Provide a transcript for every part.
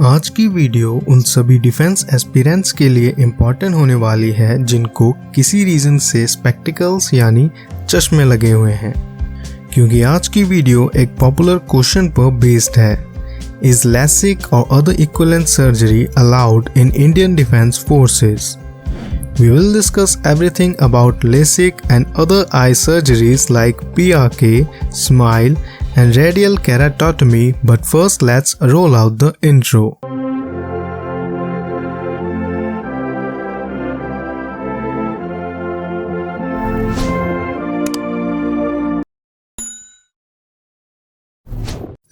आज की वीडियो उन सभी डिफेंस एस्पिरेंट्स के लिए इम्पोर्टेंट होने वाली है जिनको किसी रीजन से स्पेक्टिकल्स यानी चश्मे लगे हुए हैं, क्योंकि आज की वीडियो एक पॉपुलर क्वेश्चन पर बेस्ड है। इज LASIK और other equivalent surgery allowed in Indian defence forces? We will discuss everything about LASIK and other eye surgeries like PRK, SMILE and radial keratotomy, but first let's roll out the intro.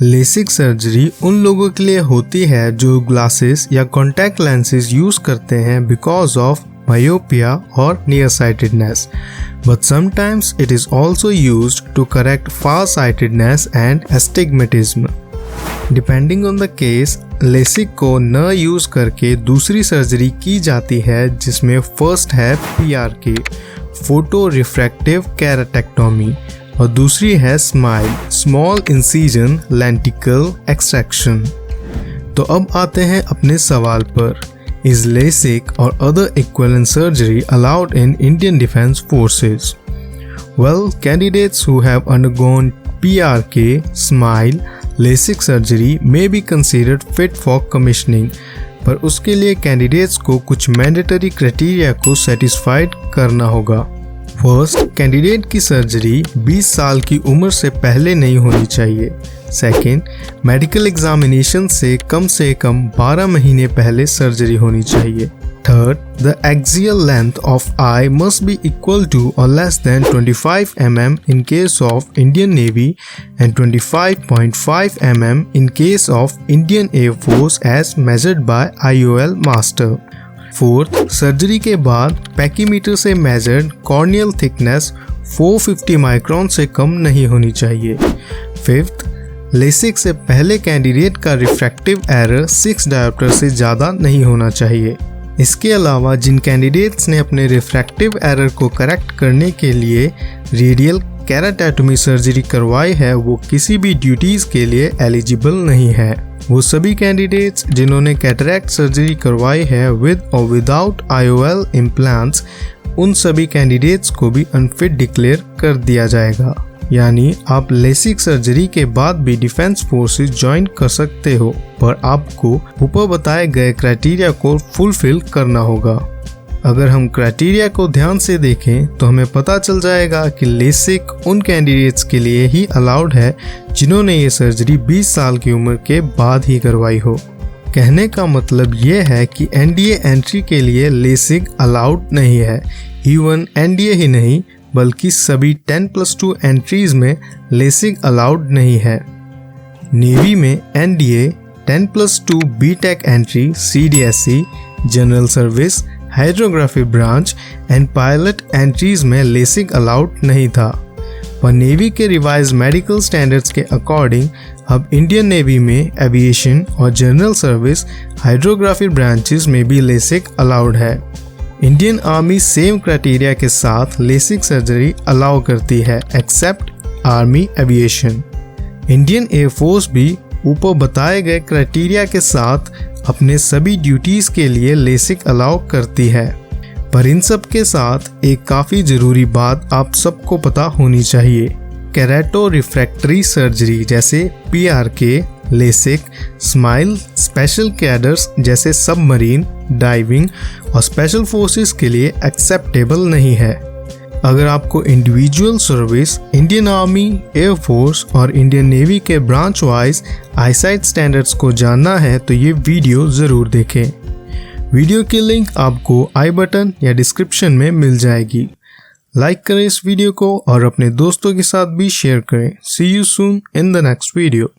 LASIK surgery उन लोगों के लिए होती है जो glasses या contact lenses use करते हैं because of myopia or nearsightedness, but sometimes it is also used to correct farsightedness and astigmatism. Depending on the case, LASIK को न यूज करके दूसरी सर्जरी की जाती है जिसमें फर्स्ट है PRK फोटो रिफ्रैक्टिव केराटेक्टोमी और दूसरी है SMILE small incision lenticel extraction. तो अब आते हैं अपने सवाल पर। Is LASIK or other equivalent surgery allowed in Indian Defence Forces? Well, candidates who have undergone PRK, SMILE, LASIK surgery may be considered fit for commissioning, पर उसके लिए कैंडिडेट्स को कुछ मैंडेटरी क्राइटेरिया को सेटिस्फाइड करना होगा। फर्स्ट, कैंडिडेट की surgery 20 साल की उम्र से पहले नहीं होनी चाहिए। सेकेंड, मेडिकल एग्जामिनेशन से कम 12 महीने पहले सर्जरी होनी चाहिए। Third, the axial length of eye must be equal to और less than 25 mm in case of Indian Navy and 25.5 mm in case of Indian Air Force as measured by IOL master। Fourth, surgery के बाद पैकीमीटर से measured corneal thickness 450 micron से कम नहीं होनी चाहिए। Fifth, LASIK से पहले कैंडिडेट का रिफ्रैक्टिव एरर 6 डायोप्टर से ज़्यादा नहीं होना चाहिए। इसके अलावा जिन कैंडिडेट्स ने अपने रिफ्रैक्टिव एरर को करेक्ट करने के लिए रेडियल केराटेक्टोमी सर्जरी करवाई है वो किसी भी ड्यूटीज़ के लिए एलिजिबल नहीं है। वो सभी कैंडिडेट्स जिन्होंने कैटरैक्ट सर्जरी करवाई है विद और विदाउट IOL इम्प्लांट्स, उन सभी कैंडिडेट्स को भी अनफिट डिक्लेयर कर दिया जाएगा। यानी आप LASIK सर्जरी के बाद भी डिफेंस फोर्सेस ज्वाइन कर सकते हो, पर आपको ऊपर बताए गए क्राइटेरिया को फुलफिल करना होगा। अगर हम क्राइटेरिया को ध्यान से देखें तो हमें पता चल जाएगा कि LASIK उन कैंडिडेट्स के लिए ही अलाउड है जिन्होंने ये सर्जरी 20 साल की उम्र के बाद ही करवाई हो। कहने का मतलब ये है कि NDA एंट्री के लिए LASIK अलाउड नहीं है। इवन NDA ही नहीं बल्कि सभी 10+2 एंट्रीज में LASIK अलाउड नहीं है। नेवी में NDA 10+2 BTEC entry, CDSC, general service, hydrography branch and pilot entries में LASIK अलाउड नहीं था, पर नेवी के रिवाइज मेडिकल स्टैंडर्ड्स के अकॉर्डिंग अब इंडियन नेवी में एविएशन और जनरल सर्विस हाइड्रोग्राफी ब्रांचेस में भी LASIK अलाउड है। इंडियन आर्मी सेम क्राइटेरिया के साथ LASIK सर्जरी अलाउ करती है except army aviation. Indian air force भी ऊपर बताए गए क्राइटेरिया के साथ अपने सभी ड्यूटीज़ के लिए LASIK अलाउ करती है। पर इन सब के साथ एक काफ़ी ज़रूरी बात आप सबको पता होनी चाहिए। केराटो रिफ्रैक्टरी सर्जरी जैसे PRK, LASIK, SMILE special cadres जैसे सबमरीन, डाइविंग और स्पेशल फोर्सेस के लिए एक्सेप्टेबल नहीं है। अगर आपको individual service, Indian army, air force और इंडियन नेवी के ब्रांच वाइज आईसाइट स्टैंडर्ड्स को जानना है तो ये वीडियो ज़रूर देखें। वीडियो की लिंक आपको आई बटन या डिस्क्रिप्शन में मिल जाएगी। लाइक करें इस वीडियो को और अपने दोस्तों के साथ भी शेयर करें। See you soon in the next video.